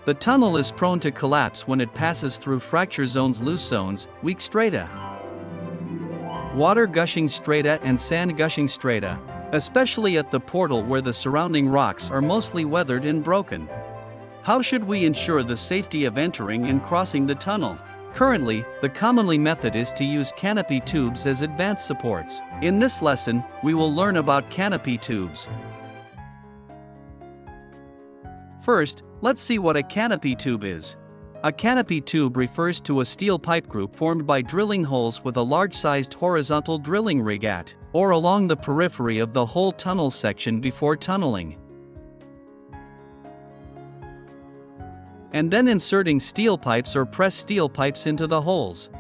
The tunnel is prone to collapse when it passes through fracture zones, loose zones, weak strata, water gushing strata and sand gushing strata, especially at the portal where the surrounding rocks are mostly weathered and broken. How should we ensure the safety of entering and crossing the tunnel? Currently, the commonly method is to use canopy tubes as advanced supports. In this lesson, we will learn about canopy tubes. First, let's see what a canopy tube is. A canopy tube refers to a steel pipe group formed by drilling holes with a large-sized horizontal drilling rig at, or along the periphery of the whole tunnel section before tunneling, and then inserting steel pipes or pressed steel pipes into the holes.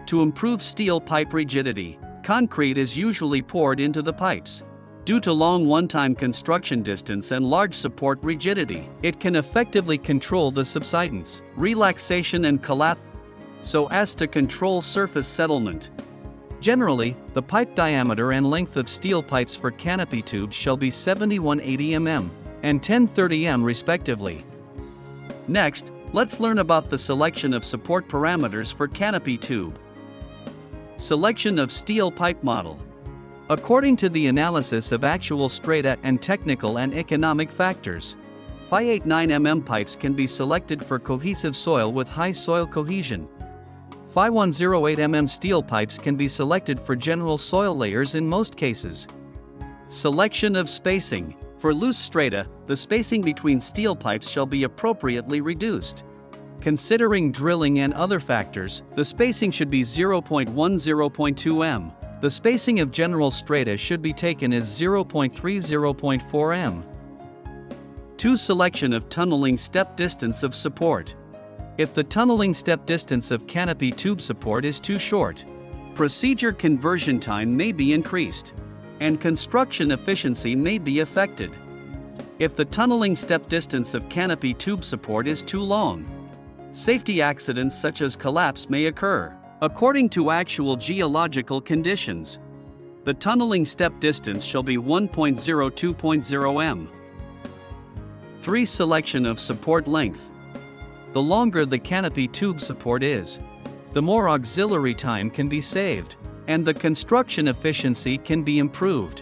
To improve steel pipe rigidity, concrete is usually poured into the pipes. Due to long one-time construction distance and large support rigidity, it can effectively control the subsidence, relaxation and collapse so as to control surface settlement. Generally, the pipe diameter and length of steel pipes for canopy tubes shall be 7180 mm and 1030 mm respectively. Next, let's learn about the selection of support parameters for canopy tube. Selection of steel pipe model. According to the analysis of actual strata and technical and economic factors, 589 mm pipes can be selected for cohesive soil with high soil cohesion. 5108 mm steel pipes can be selected for general soil layers in most cases. Selection of spacing. For loose strata, the spacing between steel pipes shall be appropriately reduced. Considering drilling and other factors, the spacing should be 0.10.2 m. The spacing of general strata should be taken as 0.30.4 m. 2. Selection of tunneling step distance of support. If the tunneling step distance of canopy tube support is too short, procedure conversion time may be increased, and construction efficiency may be affected. If the tunneling step distance of canopy tube support is too long, safety accidents such as collapse may occur. According to actual geological conditions, the tunneling step distance shall be 1.02.0 m. 3. Selection of support length. The longer the canopy tube support is, the more auxiliary time can be saved, and the construction efficiency can be improved.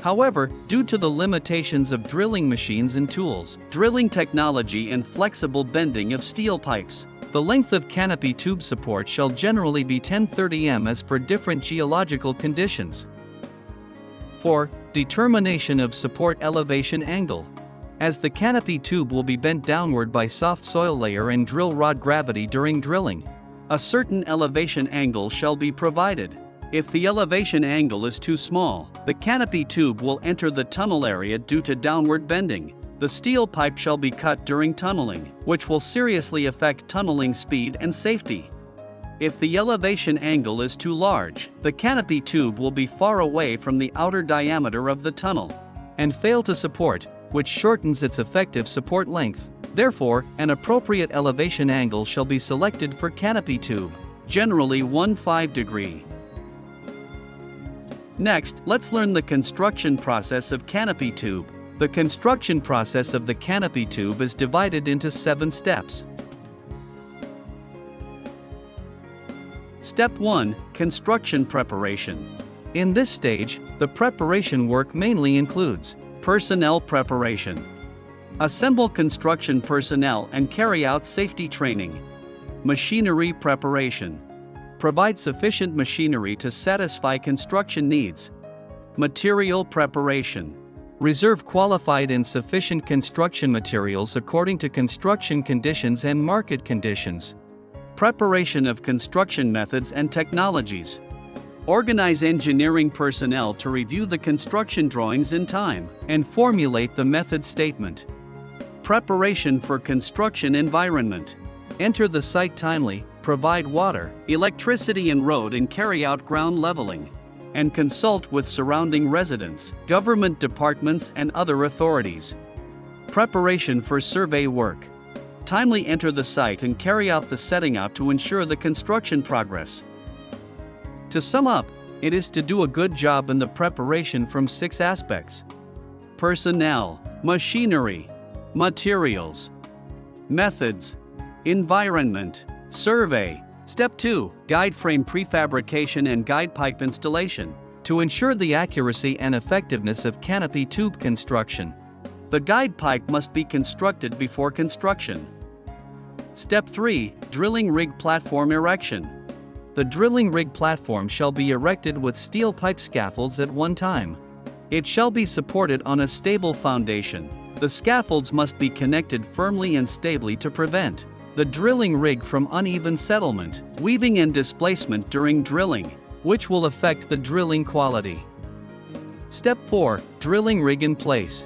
However, due to the limitations of drilling machines and tools, drilling technology and flexible bending of steel pipes, the length of canopy tube support shall generally be 1030 m as per different geological conditions. 4. Determination of support elevation angle. As the canopy tube will be bent downward by soft soil layer and drill rod gravity during drilling, a certain elevation angle shall be provided. If the elevation angle is too small, the canopy tube will enter the tunnel area due to downward bending. The steel pipe shall be cut during tunneling, which will seriously affect tunneling speed and safety. If the elevation angle is too large, the canopy tube will be far away from the outer diameter of the tunnel and fail to support, which shortens its effective support length. Therefore, an appropriate elevation angle shall be selected for canopy tube, generally 15 degrees. Next, let's learn the construction process of canopy tube. The construction process of the canopy tube is divided into 7 steps. Step 1. Construction preparation. In this stage, the preparation work mainly includes personnel preparation. Assemble construction personnel and carry out safety training. Machinery preparation. Provide sufficient machinery to satisfy construction needs. Material preparation. Reserve qualified and sufficient construction materials according to construction conditions and market conditions. Preparation of construction methods and technologies. Organize engineering personnel to review the construction drawings in time and formulate the method statement. Preparation for construction environment. Enter the site timely, provide water, electricity and road and carry out ground leveling, and consult with surrounding residents, government departments and other authorities. Preparation for survey work. Timely enter the site and carry out the setting out to ensure the construction progress. To sum up, it is to do a good job in the preparation from 6 aspects: personnel, machinery, Materials. Methods. Environment. Survey. Step 2. Guide frame prefabrication and guide pipe installation. To ensure the accuracy and effectiveness of canopy tube construction, the guide pipe must be constructed before construction. Step 3. Drilling rig platform erection. The drilling rig platform shall be erected with steel pipe scaffolds at one time. It shall be supported on a stable foundation. The scaffolds must be connected firmly and stably to prevent the drilling rig from uneven settlement, weaving and displacement during drilling, which will affect the drilling quality. Step 4. Drilling rig in place.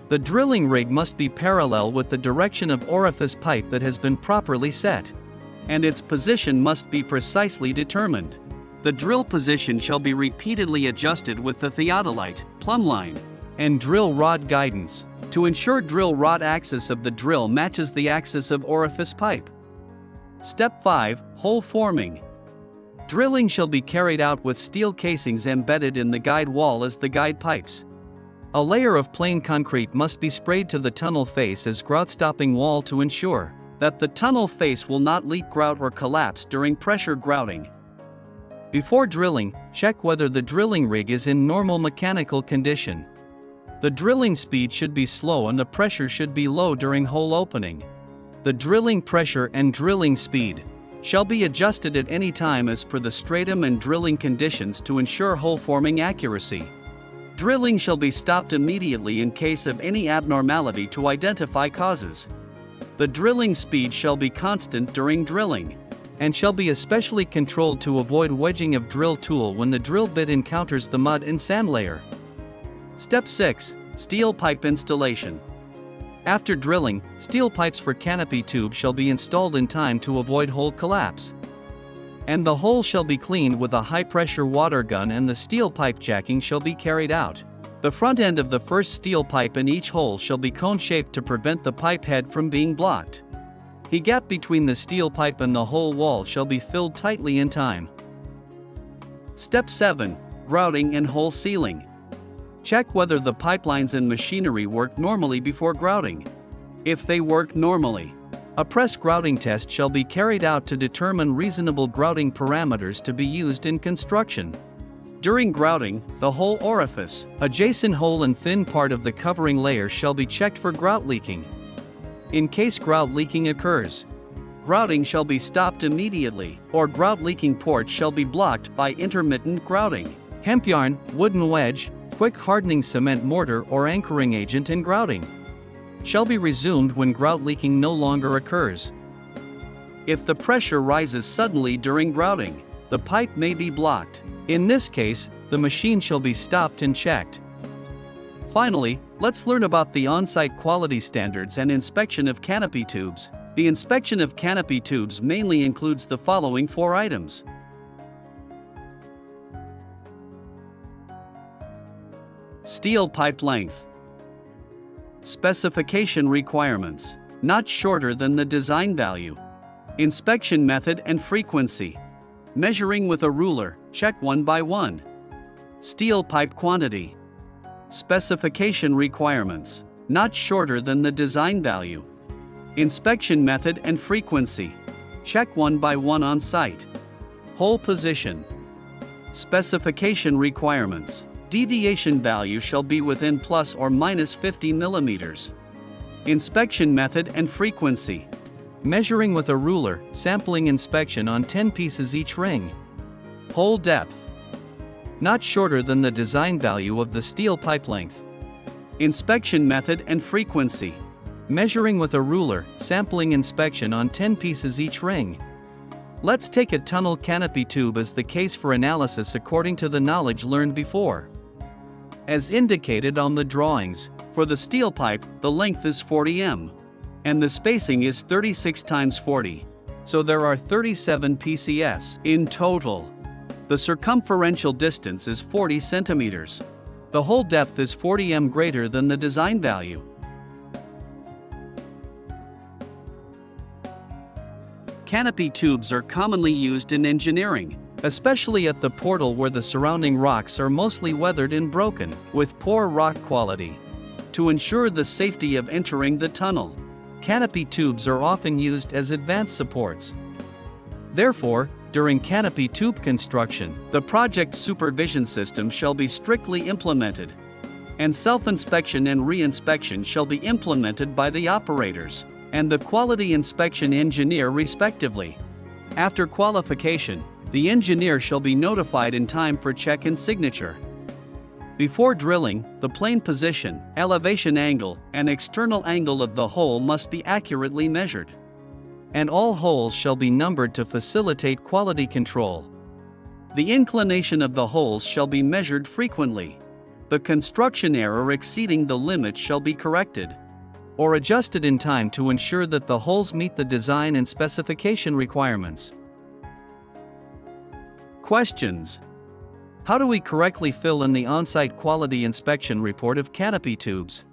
The drilling rig must be parallel with the direction of orifice pipe that has been properly set, and its position must be precisely determined. The drill position shall be repeatedly adjusted with the theodolite, plumb line, and drill rod guidance, to ensure drill rod axis of the drill matches the axis of orifice pipe. Step 5. Hole forming. Drilling shall be carried out with steel casings embedded in the guide wall as the guide pipes. A layer of plain concrete must be sprayed to the tunnel face as grout-stopping wall to ensure that the tunnel face will not leak grout or collapse during pressure grouting. Before drilling, check whether the drilling rig is in normal mechanical condition. The drilling speed should be slow and the pressure should be low during hole opening. The drilling pressure and drilling speed shall be adjusted at any time as per the stratum and drilling conditions to ensure hole forming accuracy. Drilling shall be stopped immediately in case of any abnormality to identify causes. The drilling speed shall be constant during drilling, and shall be especially controlled to avoid wedging of drill tool when the drill bit encounters the mud and sand layer. Step 6. Steel pipe installation. After drilling, steel pipes for canopy tube shall be installed in time to avoid hole collapse. And the hole shall be cleaned with a high-pressure water gun and the steel pipe jacking shall be carried out. The front end of the first steel pipe in each hole shall be cone-shaped to prevent the pipe head from being blocked. The gap between the steel pipe and the hole wall shall be filled tightly in time. Step 7. Grouting and hole sealing. Check whether the pipelines and machinery work normally before grouting. If they work normally, a press grouting test shall be carried out to determine reasonable grouting parameters to be used in construction. During grouting, the hole orifice, adjacent hole and thin part of the covering layer shall be checked for grout leaking. In case grout leaking occurs, grouting shall be stopped immediately, or grout leaking ports shall be blocked by intermittent grouting. Hemp yarn, wooden wedge, quick hardening cement mortar or anchoring agent in grouting shall be resumed when grout leaking no longer occurs. If the pressure rises suddenly during grouting, the pipe may be blocked. In this case, the machine shall be stopped and checked. Finally, let's learn about the on-site quality standards and inspection of canopy tubes. The inspection of canopy tubes mainly includes the following 4 items. Steel pipe length. Specification requirements. Not shorter than the design value. Inspection method and frequency. Measuring with a ruler, check 1 by 1. Steel pipe quantity. Specification requirements. Not shorter than the design value. Inspection method and frequency. Check 1 by 1 on site. Hole position. Specification requirements. Deviation value shall be within plus or minus 50 millimeters. Inspection method and frequency. Measuring with a ruler, sampling inspection on 10 pieces each ring. Hole depth. Not shorter than the design value of the steel pipe length. Inspection method and frequency. Measuring with a ruler, sampling inspection on 10 pieces each ring. Let's take a tunnel canopy tube as the case for analysis according to the knowledge learned before. As indicated on the drawings, for the steel pipe, the length is 40 m. And the spacing is 36 × 40. So there are 37 PCS in total. The circumferential distance is 40 centimeters. The hole depth is 40 m greater than the design value. Canopy tubes are commonly used in engineering, especially at the portal where the surrounding rocks are mostly weathered and broken, with poor rock quality. to ensure the safety of entering the tunnel. Canopy tubes are often used as advanced supports. Therefore, during canopy tube construction, the project supervision system shall be strictly implemented, and self-inspection and re-inspection shall be implemented by the operators and the quality inspection engineer respectively. After qualification, the engineer shall be notified in time for check and signature. Before drilling, the plane position, elevation angle, and external angle of the hole must be accurately measured, and all holes shall be numbered to facilitate quality control. The inclination of the holes shall be measured frequently. The construction error exceeding the limit shall be corrected or adjusted in time to ensure that the holes meet the design and specification requirements. Questions: how do we correctly fill in the on-site quality inspection report of canopy tubes?